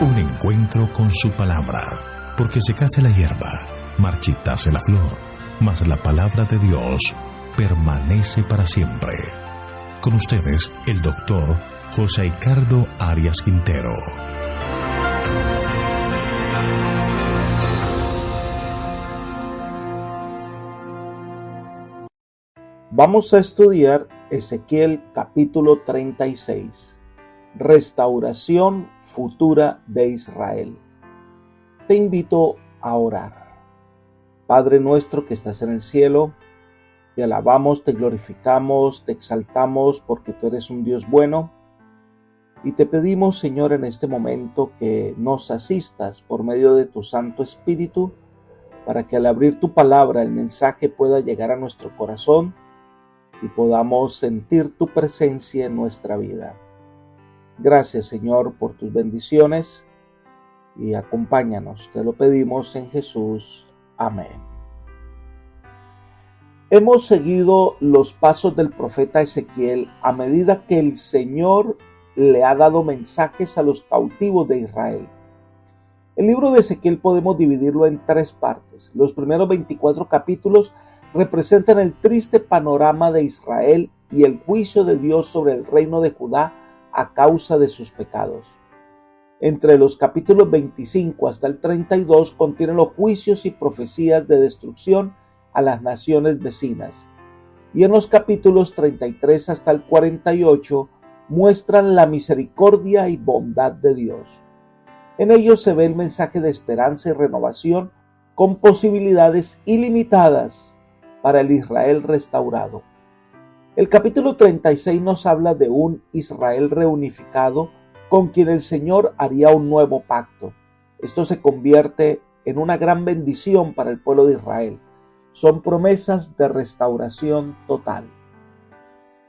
Un encuentro con su palabra, porque secase la hierba, marchitase la flor, mas la palabra de Dios permanece para siempre. Con ustedes, el doctor José Ricardo Arias Quintero. Vamos a estudiar Ezequiel capítulo 36. Restauración futura de Israel. Te invito a orar. Padre nuestro que estás en el cielo, te alabamos, te glorificamos, te exaltamos porque tú eres un Dios bueno. Y te pedimos, Señor, en este momento que nos asistas por medio de tu Santo Espíritu para que al abrir tu palabra el mensaje pueda llegar a nuestro corazón y podamos sentir tu presencia en nuestra vida. Gracias, Señor, por tus bendiciones y acompáñanos. Te lo pedimos en Jesús. Amén. Hemos seguido los pasos del profeta Ezequiel a medida que el Señor le ha dado mensajes a los cautivos de Israel. El libro de Ezequiel podemos dividirlo en tres partes. Los primeros 24 capítulos representan el triste panorama de Israel y el juicio de Dios sobre el reino de Judá a causa de sus pecados. Entre los capítulos 25 hasta el 32 contienen los juicios y profecías de destrucción a las naciones vecinas. Y en los capítulos 33 hasta el 48 muestran la misericordia y bondad de Dios. En ellos se ve el mensaje de esperanza y renovación con posibilidades ilimitadas para el Israel restaurado. El capítulo 36 nos habla de un Israel reunificado con quien el Señor haría un nuevo pacto. Esto se convierte en una gran bendición para el pueblo de Israel. Son promesas de restauración total.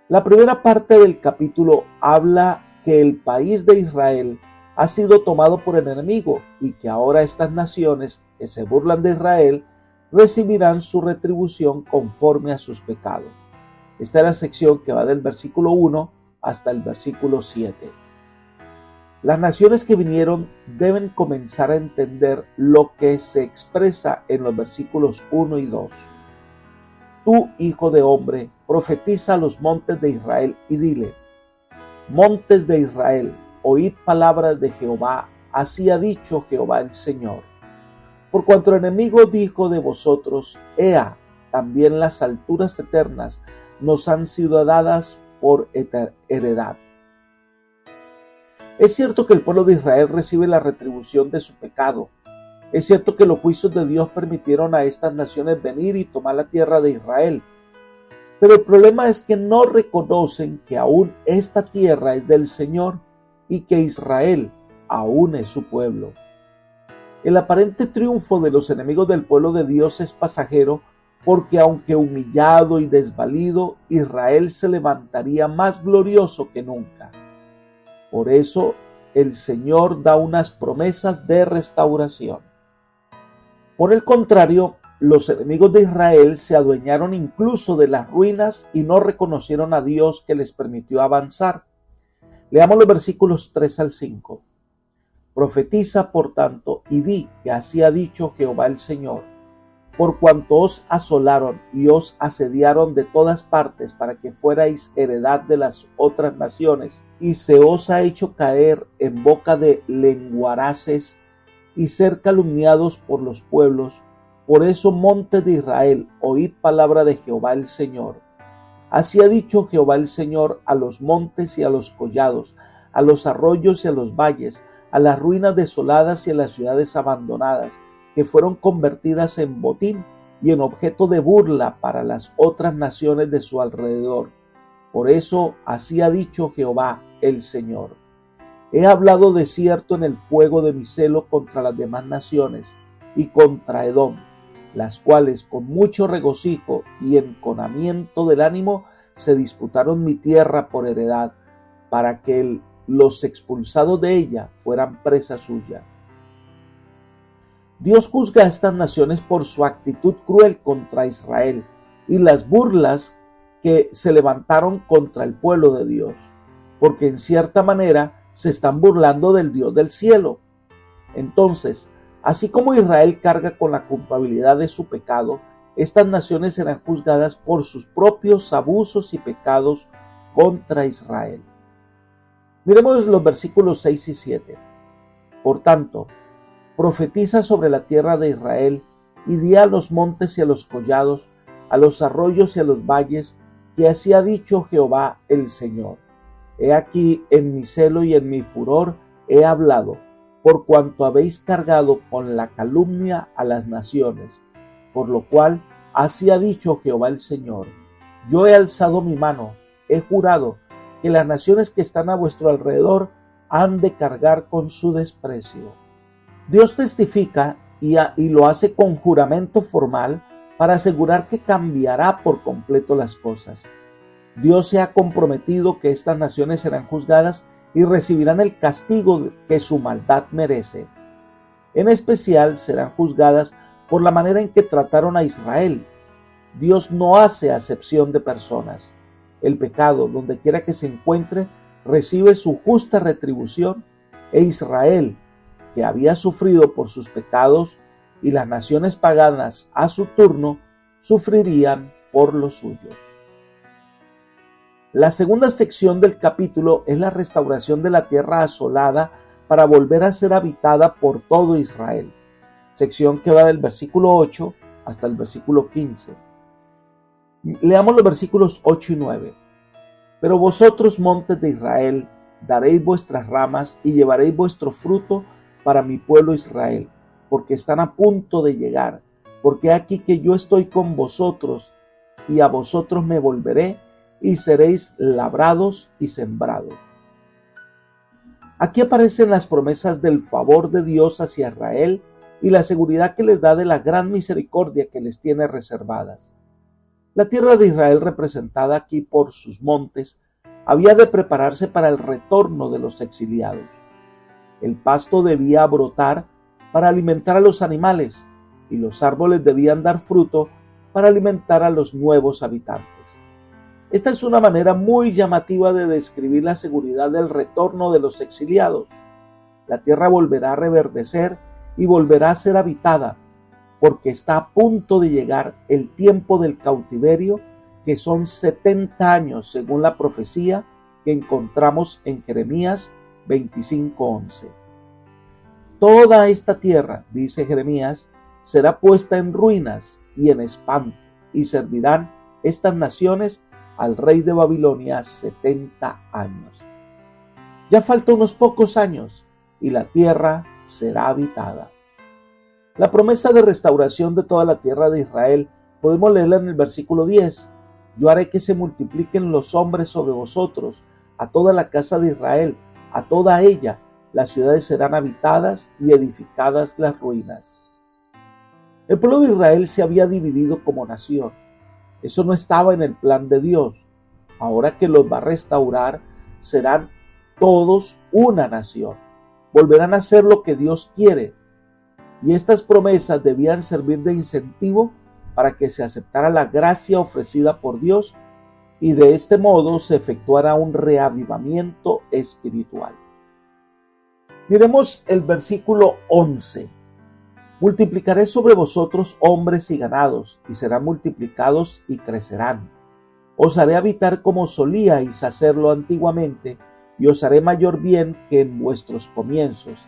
La primera parte del capítulo habla que el país de Israel ha sido tomado por el enemigo y que ahora estas naciones que se burlan de Israel recibirán su retribución conforme a sus pecados. Esta es la sección que va del versículo 1 hasta el versículo 7. Las naciones que vinieron deben comenzar a entender lo que se expresa en los versículos 1 y 2. Tú, hijo de hombre, profetiza a los montes de Israel y dile: montes de Israel, oíd palabras de Jehová, así ha dicho Jehová el Señor. Por cuanto el enemigo dijo de vosotros: Ea, también las alturas eternas nos han sido dadas por heredad. Es cierto que el pueblo de Israel recibe la retribución de su pecado. Es cierto que los juicios de Dios permitieron a estas naciones venir y tomar la tierra de Israel. Pero el problema es que no reconocen que aún esta tierra es del Señor y que Israel aún es su pueblo. El aparente triunfo de los enemigos del pueblo de Dios es pasajero, porque aunque humillado y desvalido, Israel se levantaría más glorioso que nunca. Por eso el Señor da unas promesas de restauración. Por el contrario, los enemigos de Israel se adueñaron incluso de las ruinas y no reconocieron a Dios que les permitió avanzar. Leamos los versículos 3 al 5. Profetiza, por tanto, y di que así ha dicho Jehová el Señor: por cuanto os asolaron y os asediaron de todas partes para que fuerais heredad de las otras naciones, y se os ha hecho caer en boca de lenguaraces y ser calumniados por los pueblos, por eso, montes de Israel, oíd palabra de Jehová el Señor. Así ha dicho Jehová el Señor a los montes y a los collados, a los arroyos y a los valles, a las ruinas desoladas y a las ciudades abandonadas, que fueron convertidas en botín y en objeto de burla para las otras naciones de su alrededor. Por eso, así ha dicho Jehová el Señor: he hablado de cierto en el fuego de mi celo contra las demás naciones y contra Edom, las cuales con mucho regocijo y enconamiento del ánimo se disputaron mi tierra por heredad, para que los expulsados de ella fueran presa suya. Dios juzga a estas naciones por su actitud cruel contra Israel y las burlas que se levantaron contra el pueblo de Dios, porque en cierta manera se están burlando del Dios del cielo. Entonces, así como Israel carga con la culpabilidad de su pecado, estas naciones serán juzgadas por sus propios abusos y pecados contra Israel. Miremos los versículos 6 y 7. Por tanto, profetiza sobre la tierra de Israel y di a los montes y a los collados, a los arroyos y a los valles, que así ha dicho Jehová el Señor. He aquí en mi celo y en mi furor he hablado, por cuanto habéis cargado con la calumnia a las naciones, por lo cual así ha dicho Jehová el Señor. Yo he alzado mi mano, he jurado que las naciones que están a vuestro alrededor han de cargar con su desprecio. Dios testifica y lo hace con juramento formal para asegurar que cambiará por completo las cosas. Dios se ha comprometido que estas naciones serán juzgadas y recibirán el castigo que su maldad merece. En especial serán juzgadas por la manera en que trataron a Israel. Dios no hace acepción de personas. El pecado, donde quiera que se encuentre, recibe su justa retribución, e Israel, que había sufrido por sus pecados, y las naciones paganas a su turno, sufrirían por los suyos. La segunda sección del capítulo es la restauración de la tierra asolada para volver a ser habitada por todo Israel. Sección que va del versículo 8 hasta el versículo 15. Leamos los versículos 8 y 9. Pero vosotros, montes de Israel, daréis vuestras ramas y llevaréis vuestro fruto para mi pueblo Israel, porque están a punto de llegar, porque aquí que yo estoy con vosotros, y a vosotros me volveré, y seréis labrados y sembrados. Aquí aparecen las promesas del favor de Dios hacia Israel y la seguridad que les da de la gran misericordia que les tiene reservadas. La tierra de Israel, representada aquí por sus montes, había de prepararse para el retorno de los exiliados. El pasto debía brotar para alimentar a los animales, y los árboles debían dar fruto para alimentar a los nuevos habitantes. Esta es una manera muy llamativa de describir la seguridad del retorno de los exiliados. La tierra volverá a reverdecer y volverá a ser habitada, porque está a punto de llegar el tiempo del cautiverio, que son 70 años según la profecía que encontramos en Jeremías 25:11. Toda esta tierra, dice Jeremías, será puesta en ruinas y en espanto, y servirán estas naciones al rey de Babilonia 70 años. Ya faltan unos pocos años y la tierra será habitada. La promesa de restauración de toda la tierra de Israel podemos leerla en el versículo 10. Yo haré que se multipliquen los hombres sobre vosotros, a toda la casa de Israel, a toda ella. Las ciudades serán habitadas y edificadas las ruinas. El pueblo de Israel se había dividido como nación. Eso no estaba en el plan de Dios. Ahora que los va a restaurar, serán todos una nación. Volverán a hacer lo que Dios quiere. Y estas promesas debían servir de incentivo para que se aceptara la gracia ofrecida por Dios, y de este modo se efectuara un reavivamiento espiritual. Miremos el versículo 11. Multiplicaré sobre vosotros hombres y ganados, y serán multiplicados y crecerán. Os haré habitar como solíais hacerlo antiguamente, y os haré mayor bien que en vuestros comienzos,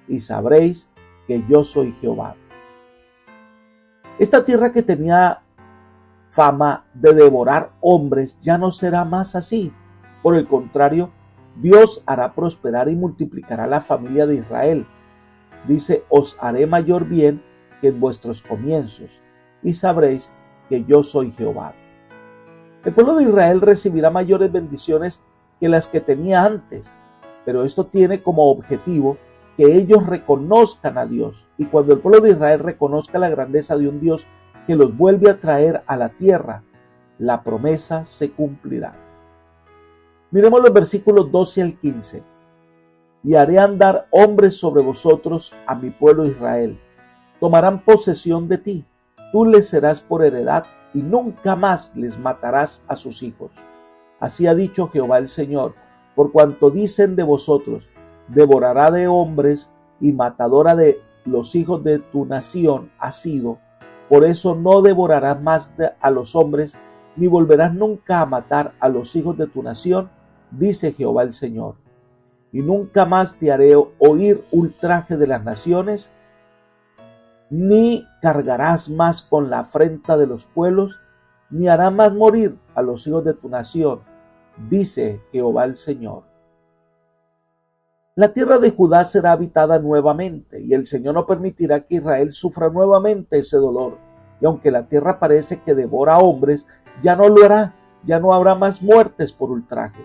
y sabréis que yo soy Jehová. Esta tierra que tenía fama de devorar hombres ya no será más así. Por el contrario, Dios hará prosperar y multiplicará la familia de Israel. Dice, os haré mayor bien que en vuestros comienzos, y sabréis que yo soy Jehová. El pueblo de Israel recibirá mayores bendiciones que las que tenía antes, pero esto tiene como objetivo que ellos reconozcan a Dios, y cuando el pueblo de Israel reconozca la grandeza de un Dios que los vuelve a traer a la tierra, la promesa se cumplirá. Miremos los versículos 12 al 15. Y haré andar hombres sobre vosotros a mi pueblo Israel. Tomarán posesión de ti, tú les serás por heredad, y nunca más les matarás a sus hijos. Así ha dicho Jehová el Señor, por cuanto dicen de vosotros, devorará de hombres y matadora de los hijos de tu nación has sido. Por eso no devorarás más a los hombres, ni volverás nunca a matar a los hijos de tu nación, dice Jehová el Señor. Y nunca más te haré oír ultraje de las naciones, ni cargarás más con la afrenta de los pueblos, ni harás más morir a los hijos de tu nación, dice Jehová el Señor. La tierra de Judá será habitada nuevamente, y el Señor no permitirá que Israel sufra nuevamente ese dolor. Y aunque la tierra parece que devora hombres, ya no lo hará, ya no habrá más muertes por ultraje.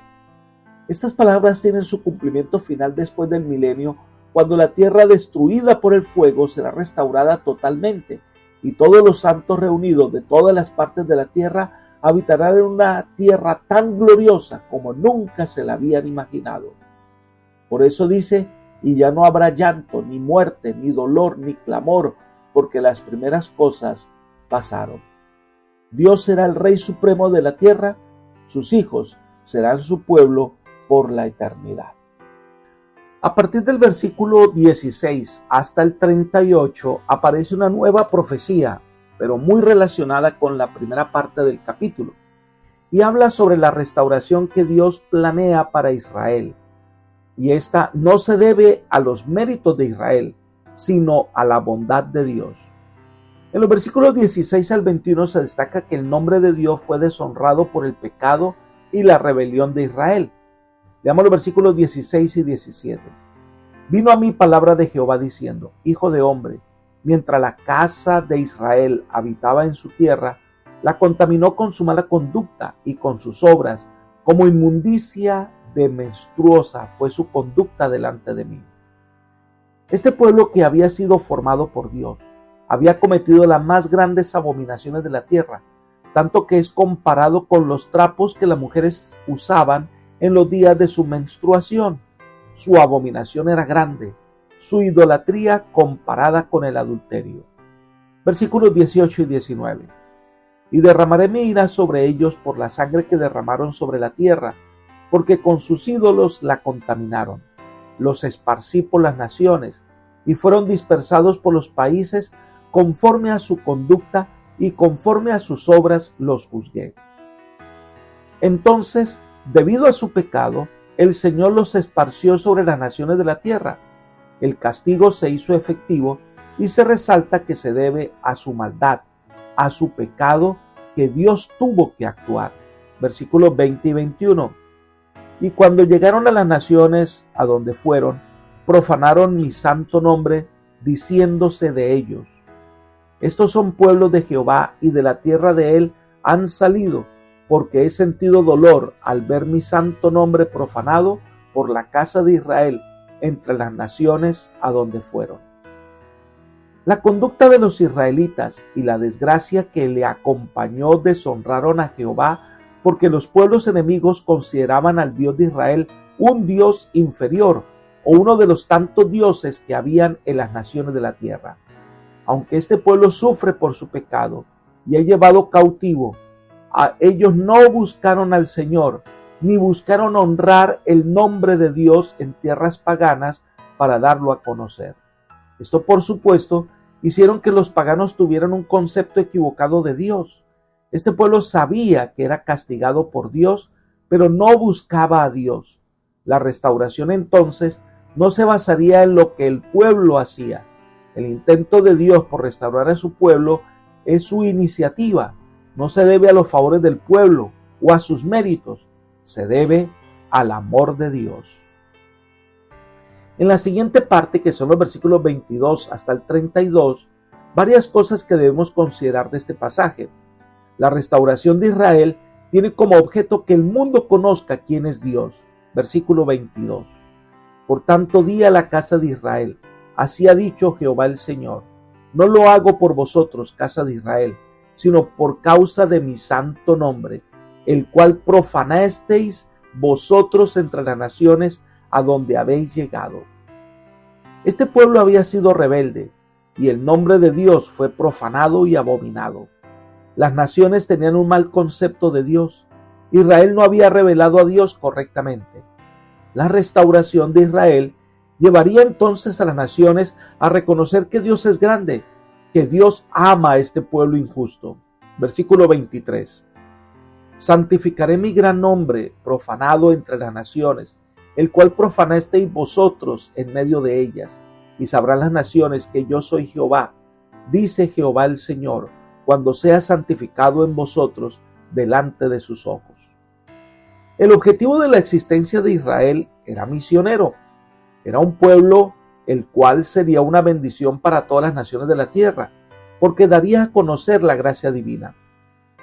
Estas palabras tienen su cumplimiento final después del milenio, cuando la tierra destruida por el fuego será restaurada totalmente, y todos los santos reunidos de todas las partes de la tierra habitarán en una tierra tan gloriosa como nunca se la habían imaginado. Por eso dice, y ya no habrá llanto, ni muerte, ni dolor, ni clamor, porque las primeras cosas pasaron. Dios será el Rey Supremo de la tierra, sus hijos serán su pueblo por la eternidad. A partir del versículo 16 hasta el 38 aparece una nueva profecía, pero muy relacionada con la primera parte del capítulo, y habla sobre la restauración que Dios planea para Israel. Y esta no se debe a los méritos de Israel, sino a la bondad de Dios. En los versículos 16 al 21 se destaca que el nombre de Dios fue deshonrado por el pecado y la rebelión de Israel. Leamos los versículos 16 y 17. Vino a mí palabra de Jehová diciendo, Hijo de hombre, mientras la casa de Israel habitaba en su tierra, la contaminó con su mala conducta y con sus obras, como inmundicia de menstruosa fue su conducta delante de mí. Este pueblo que había sido formado por Dios, había cometido las más grandes abominaciones de la tierra, tanto que es comparado con los trapos que las mujeres usaban en los días de su menstruación. Su abominación era grande, su idolatría comparada con el adulterio. Versículos 18 y 19. Y derramaré mi ira sobre ellos por la sangre que derramaron sobre la tierra, porque con sus ídolos la contaminaron. Los esparcí por las naciones, y fueron dispersados por los países conforme a su conducta y conforme a sus obras los juzgué. Entonces, debido a su pecado, el Señor los esparció sobre las naciones de la tierra. El castigo se hizo efectivo y se resalta que se debe a su maldad, a su pecado que Dios tuvo que actuar. Versículos 20 y 21. Y cuando llegaron a las naciones a donde fueron, profanaron mi santo nombre, diciéndose de ellos, estos son pueblos de Jehová y de la tierra de él han salido, porque he sentido dolor al ver mi santo nombre profanado por la casa de Israel entre las naciones a donde fueron. La conducta de los israelitas y la desgracia que le acompañó deshonraron a Jehová, porque los pueblos enemigos consideraban al Dios de Israel un Dios inferior o uno de los tantos dioses que habían en las naciones de la tierra. Aunque este pueblo sufre por su pecado y es llevado cautivo, ellos no buscaron al Señor, ni buscaron honrar el nombre de Dios en tierras paganas para darlo a conocer. Esto, por supuesto, hicieron que los paganos tuvieran un concepto equivocado de Dios. Este pueblo sabía que era castigado por Dios, pero no buscaba a Dios. La restauración entonces no se basaría en lo que el pueblo hacía. El intento de Dios por restaurar a su pueblo es su iniciativa. No se debe a los favores del pueblo o a sus méritos, se debe al amor de Dios. En la siguiente parte, que son los versículos 22 hasta el 32, varias cosas que debemos considerar de este pasaje. La restauración de Israel tiene como objeto que el mundo conozca quién es Dios. Versículo 22. Por tanto, di a la casa de Israel, así ha dicho Jehová el Señor, no lo hago por vosotros, casa de Israel, sino por causa de mi santo nombre, el cual profanasteis vosotros entre las naciones a donde habéis llegado. Este pueblo había sido rebelde, y el nombre de Dios fue profanado y abominado. Las naciones tenían un mal concepto de Dios. Israel no había revelado a Dios correctamente. La restauración de Israel Llevaría entonces a las naciones a reconocer que Dios es grande, que Dios ama a este pueblo injusto. Versículo 23. Santificaré mi gran nombre, profanado entre las naciones, el cual profanasteis vosotros en medio de ellas, y sabrán las naciones que yo soy Jehová, dice Jehová el Señor, cuando sea santificado en vosotros delante de sus ojos. El objetivo de la existencia de Israel era misionero. Era un pueblo el cual sería una bendición para todas las naciones de la tierra, porque daría a conocer la gracia divina.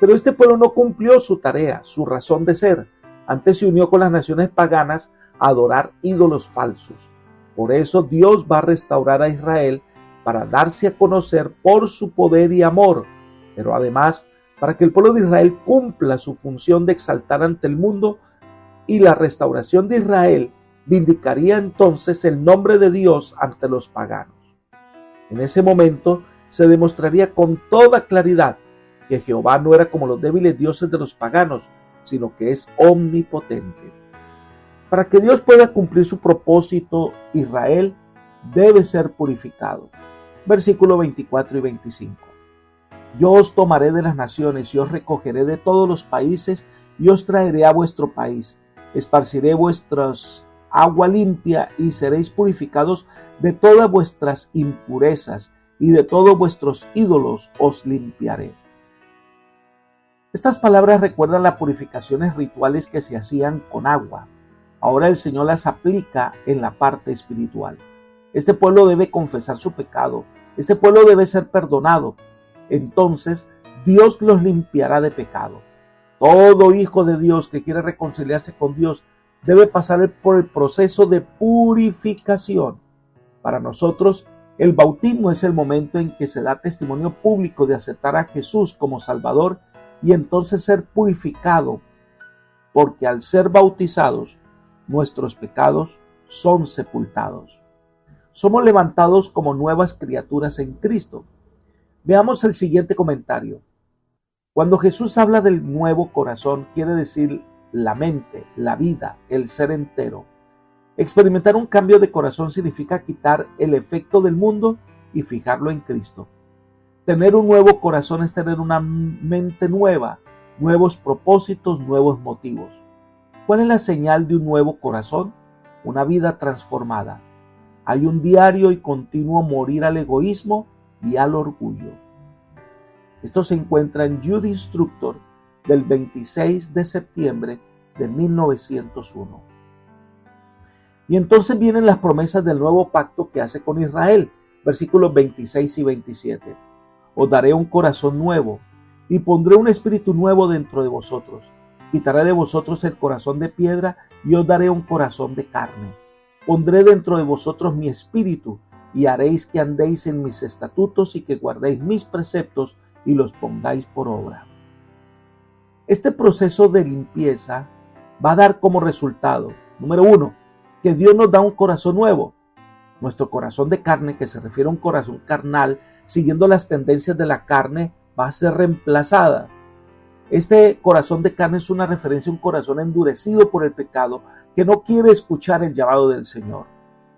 Pero este pueblo no cumplió su tarea, su razón de ser. Antes se unió con las naciones paganas a adorar ídolos falsos. Por eso Dios va a restaurar a Israel para darse a conocer por su poder y amor, pero además para que el pueblo de Israel cumpla su función de exaltar ante el mundo, y la restauración de Israel vindicaría entonces el nombre de Dios ante los paganos. En ese momento se demostraría con toda claridad que Jehová no era como los débiles dioses de los paganos, sino que es omnipotente. Para que Dios pueda cumplir su propósito, Israel debe ser purificado. Versículos 24 y 25. Yo os tomaré de las naciones y os recogeré de todos los países y os traeré a vuestro país. Esparciré vuestras agua limpia y seréis purificados de todas vuestras impurezas y de todos vuestros ídolos os limpiaré. Estas palabras recuerdan las purificaciones rituales que se hacían con agua. Ahora el Señor las aplica en la parte espiritual. Este pueblo debe confesar su pecado. Este pueblo debe ser perdonado. Entonces Dios los limpiará de pecado. Todo hijo de Dios que quiere reconciliarse con Dios debe pasar por el proceso de purificación. Para nosotros, el bautismo es el momento en que se da testimonio público de aceptar a Jesús como Salvador y entonces ser purificado, porque al ser bautizados, nuestros pecados son sepultados. Somos levantados como nuevas criaturas en Cristo. Veamos el siguiente comentario. Cuando Jesús habla del nuevo corazón, quiere decir la mente, la vida, el ser entero. Experimentar un cambio de corazón significa quitar el efecto del mundo y fijarlo en Cristo. Tener un nuevo corazón es tener una mente nueva, nuevos propósitos, nuevos motivos. ¿Cuál es la señal de un nuevo corazón? Una vida transformada. Hay un diario y continuo morir al egoísmo y al orgullo. Esto se encuentra en Youth Instructor del 26 de septiembre de 1901. Y entonces vienen las promesas del nuevo pacto que hace con Israel, versículos 26 y 27. Os daré un corazón nuevo y pondré un espíritu nuevo dentro de vosotros. Quitaré de vosotros el corazón de piedra y os daré un corazón de carne. Pondré dentro de vosotros mi espíritu y haréis que andéis en mis estatutos y que guardéis mis preceptos y los pongáis por obra. Este proceso de limpieza va a dar como resultado, número 1, que Dios nos da un corazón nuevo. Nuestro corazón de carne, que se refiere a un corazón carnal, siguiendo las tendencias de la carne, va a ser reemplazada. Este corazón de carne es una referencia a un corazón endurecido por el pecado, que no quiere escuchar el llamado del Señor.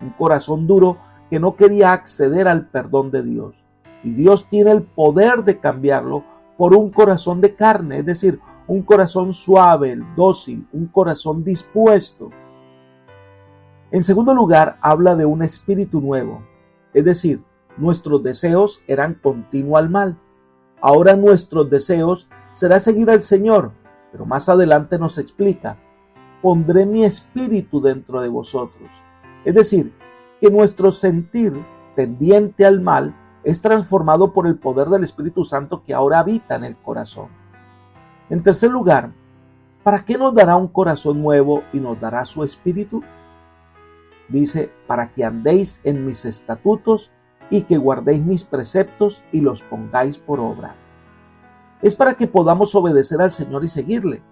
Un corazón duro que no quería acceder al perdón de Dios. Y Dios tiene el poder de cambiarlo por un corazón de carne, es decir, un corazón suave, dócil, un corazón dispuesto. En segundo lugar, habla de un espíritu nuevo, es decir, nuestros deseos eran continuo al mal. Ahora nuestros deseos será seguir al Señor, pero más adelante nos explica, pondré mi espíritu dentro de vosotros. Es decir, que nuestro sentir tendiente al mal es transformado por el poder del Espíritu Santo que ahora habita en el corazón. En tercer lugar, ¿para qué nos dará un corazón nuevo y nos dará su espíritu? Dice, para que andéis en mis estatutos y que guardéis mis preceptos y los pongáis por obra. Es para que podamos obedecer al Señor y seguirle.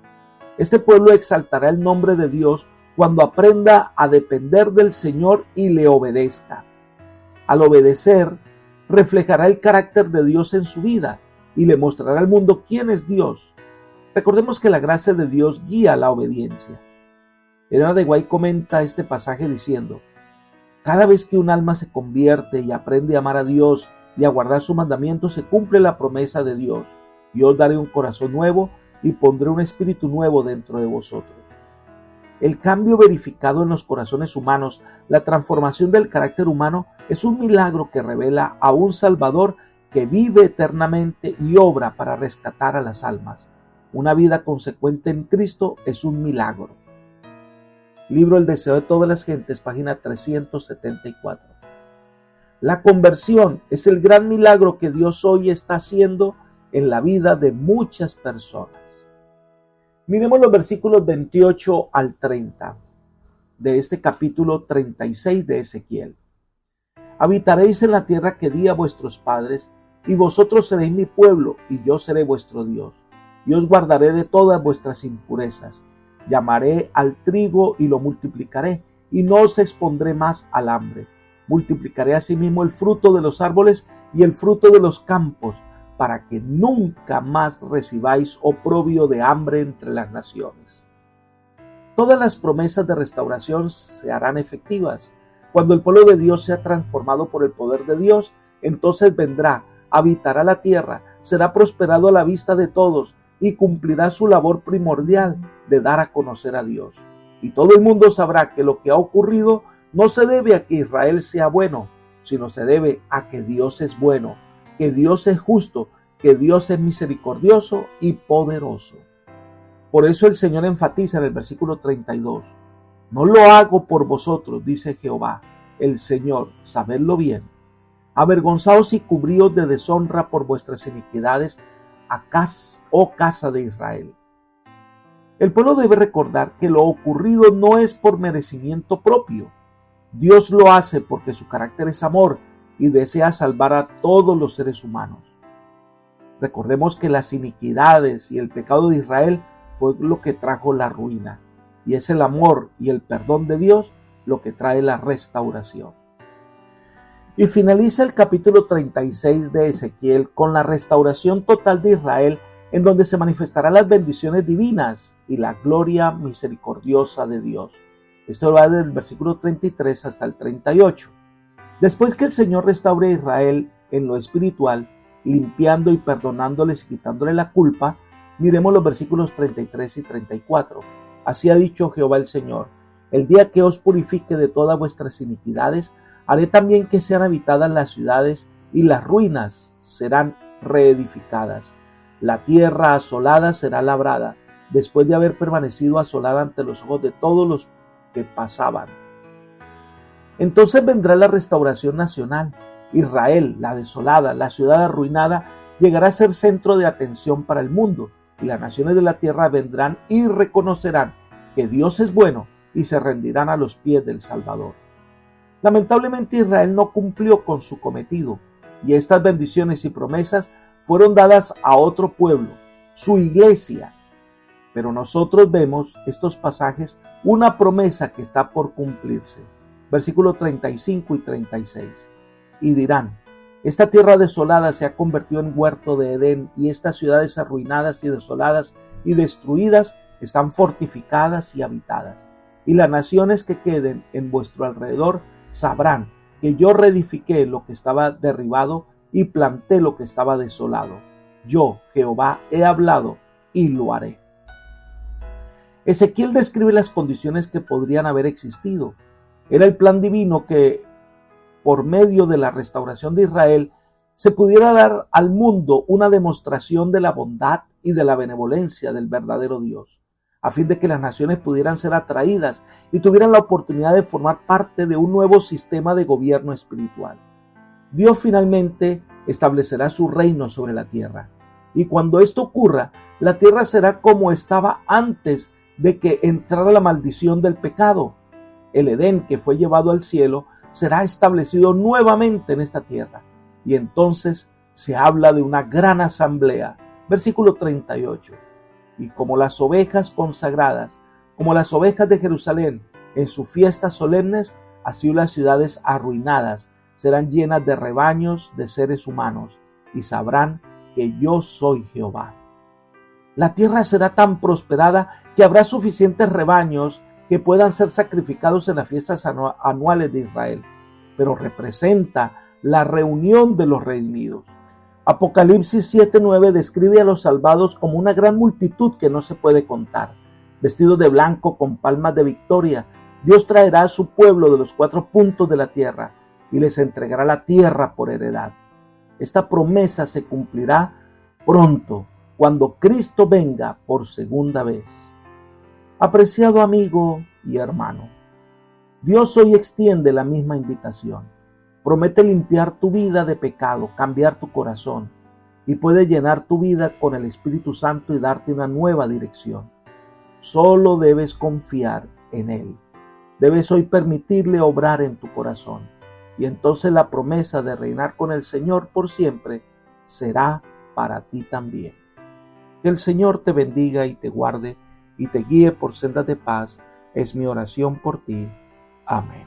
Este pueblo exaltará el nombre de Dios cuando aprenda a depender del Señor y le obedezca. Al obedecer, reflejará el carácter de Dios en su vida y le mostrará al mundo quién es Dios. Recordemos que la gracia de Dios guía la obediencia. Elena de White comenta este pasaje diciendo, Cada vez que un alma se convierte y aprende a amar a Dios y a guardar sus mandamientos, se cumple la promesa de Dios. Yo os daré un corazón nuevo y pondré un espíritu nuevo dentro de vosotros. El cambio verificado en los corazones humanos, la transformación del carácter humano, es un milagro que revela a un Salvador que vive eternamente y obra para rescatar a las almas. Una vida consecuente en Cristo es un milagro. Libro El deseo de todas las gentes, página 374. La conversión es el gran milagro que Dios hoy está haciendo en la vida de muchas personas. Miremos los versículos 28 al 30 de este capítulo 36 de Ezequiel. Habitaréis en la tierra que di a vuestros padres, y vosotros seréis mi pueblo, y yo seré vuestro Dios. Y os guardaré de todas vuestras impurezas. Llamaré al trigo y lo multiplicaré, y no os expondré más al hambre. Multiplicaré asimismo el fruto de los árboles y el fruto de los campos, para que nunca más recibáis oprobio de hambre entre las naciones. Todas las promesas de restauración se harán efectivas. Cuando el pueblo de Dios sea transformado por el poder de Dios, entonces vendrá, habitará la tierra, será prosperado a la vista de todos y cumplirá su labor primordial de dar a conocer a Dios. Y todo el mundo sabrá que lo que ha ocurrido no se debe a que Israel sea bueno, sino se debe a que Dios es bueno, que Dios es justo, que Dios es misericordioso y poderoso. Por eso el Señor enfatiza en el versículo 32, no lo hago por vosotros, dice Jehová, el Señor, sabedlo bien. Avergonzaos y cubríos de deshonra por vuestras iniquidades, oh casa de Israel. El pueblo debe recordar que lo ocurrido no es por merecimiento propio. Dios lo hace porque su carácter es amor y desea salvar a todos los seres humanos. Recordemos que las iniquidades y el pecado de Israel fue lo que trajo la ruina, y es el amor y el perdón de Dios lo que trae la restauración. Y finaliza el capítulo 36 de Ezequiel con la restauración total de Israel, en donde se manifestarán las bendiciones divinas y la gloria misericordiosa de Dios. Esto va desde el versículo 33 hasta el 38. Después que el Señor restaure a Israel en lo espiritual, limpiando y perdonándoles y quitándole la culpa, miremos los versículos 33 y 34. Así ha dicho Jehová el Señor, el día que os purifique de todas vuestras iniquidades, haré también que sean habitadas las ciudades y las ruinas serán reedificadas. La tierra asolada será labrada, después de haber permanecido asolada ante los ojos de todos los que pasaban. Entonces vendrá la restauración nacional. Israel, la desolada, la ciudad arruinada, llegará a ser centro de atención para el mundo, y las naciones de la tierra vendrán y reconocerán que Dios es bueno y se rendirán a los pies del Salvador. Lamentablemente Israel no cumplió con su cometido, y estas bendiciones y promesas fueron dadas a otro pueblo, su iglesia. Pero nosotros vemos estos pasajes una promesa que está por cumplirse. Versículos 35 y 36. Y dirán, esta tierra desolada se ha convertido en huerto de Edén, y estas ciudades arruinadas y desoladas y destruidas están fortificadas y habitadas. Y las naciones que queden en vuestro alrededor sabrán que yo reedifiqué lo que estaba derribado y planté lo que estaba desolado. Yo, Jehová, he hablado y lo haré. Ezequiel describe las condiciones que podrían haber existido. Era el plan divino que, por medio de la restauración de Israel, se pudiera dar al mundo una demostración de la bondad y de la benevolencia del verdadero Dios, a fin de que las naciones pudieran ser atraídas y tuvieran la oportunidad de formar parte de un nuevo sistema de gobierno espiritual. Dios finalmente establecerá su reino sobre la tierra, y cuando esto ocurra, la tierra será como estaba antes de que entrara la maldición del pecado. El Edén que fue llevado al cielo será establecido nuevamente en esta tierra, y entonces se habla de una gran asamblea. Versículo 38. Y como las ovejas consagradas, como las ovejas de Jerusalén en sus fiestas solemnes, así las ciudades arruinadas serán llenas de rebaños de seres humanos, y sabrán que yo soy Jehová. La tierra será tan prosperada que habrá suficientes rebaños que puedan ser sacrificados en las fiestas anuales de Israel, pero representa la reunión de los redimidos. Apocalipsis 7:9 describe a los salvados como una gran multitud que no se puede contar. Vestidos de blanco con palmas de victoria, Dios traerá a su pueblo de los 4 puntos de la tierra y les entregará la tierra por heredad. Esta promesa se cumplirá pronto, cuando Cristo venga por segunda vez. Apreciado amigo y hermano, Dios hoy extiende la misma invitación. Promete limpiar tu vida de pecado, cambiar tu corazón, y puede llenar tu vida con el Espíritu Santo y darte una nueva dirección. Solo debes confiar en Él. Debes hoy permitirle obrar en tu corazón, y entonces la promesa de reinar con el Señor por siempre será para ti también. Que el Señor te bendiga y te guarde y te guíe por sendas de paz, es mi oración por ti. Amén.